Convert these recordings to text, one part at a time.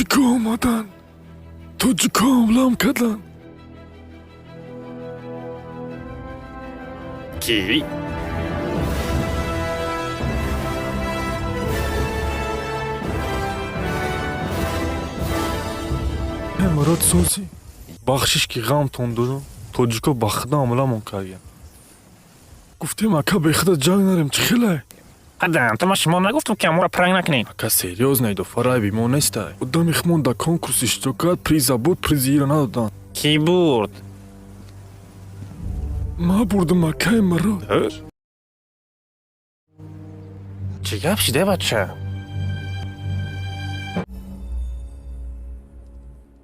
توجیکا آمدن. توجیکا حملم کردن. کی؟ مراد سوزی بخشش که غم تون دادم. توجیکا بخدا حملم کردن. گفتیم اکا به خدا جنگ نریم چه خیلی؟ قدم تو ما شما نگفتم که ما را پرنگ نکنین. اکا سریوز نیدو فرای بیمون نیسته. قدام اخمون دا کنکورس اشتراکات پریزا بود پریزی را ندادن. کی برد؟ ما بردم اکای مراد. چه گپ شده بچه؟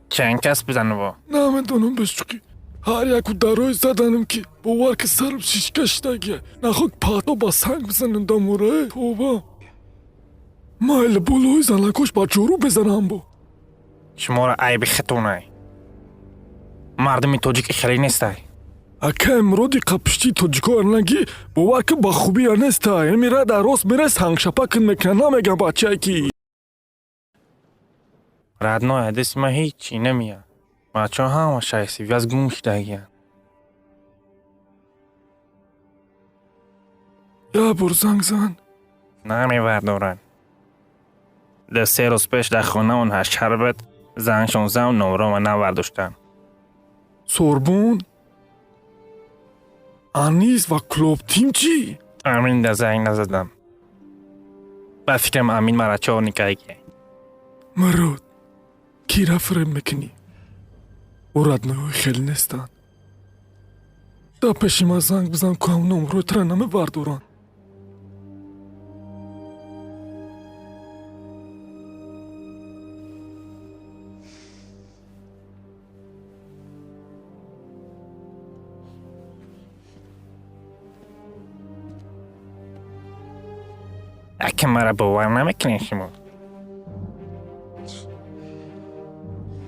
چند کس بزنه با؟ نمیدونم بشکی. هر یکو دروی زدنم که باور که سرم شیش کشتگیه. نخوک پاتو با سنگ بزنن داموره. توبه مایل بلوی زنکوش با جورو بزنم با. شما را عیب خطونه. مردمی توجیک خیلی نیسته. اکا امرودی قپشتی توجیکو ارنگی باور که با خوبی ارنسته. میره در راست میره سنگ شپکن میکنه نمیگم بچه کی. ردنای دست ما هیچی نمیاد. بچه همه شایستی از گم شده گیان. یا بر زنگ زن. نمیوردورن. ده 3 روز پیش در خونه اون هشت شربت زنگشون زن و نمره من نورداشتن. سوربون انیس و کلوب تیم چی؟ امین ده زنگ نزدم. به فکرم امین مرا چه نکایی که. مراد کی را فرم میکنی؟ او ردنوی خیلی نیستن. دا پیشی ما زنگ بزن که هم نمرو تره نمیوردورن. اگه مرا باور نمیکنین شما.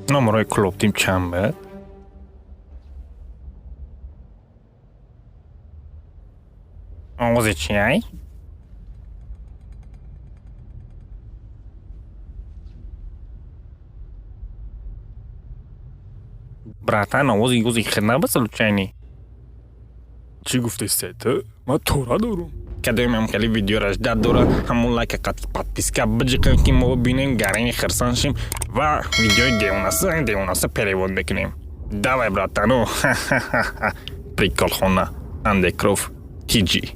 نمره کلوب تیم چند بود؟ آموزه چی هایی؟ براتن آموزی گوزی خیلی نبسلو چینی. چی گفته سیته؟ ما تورا دارم. کدوم هم خیلی ویدیو راش داد دوره همون لایک قطع پاتیسکا بجیقیم که ما ببینیم گرین خرسان شیم و ویدیوی دیوناسه پریوان بکنیم. دوای براتنو پریکال خونه اندکروف تیجی.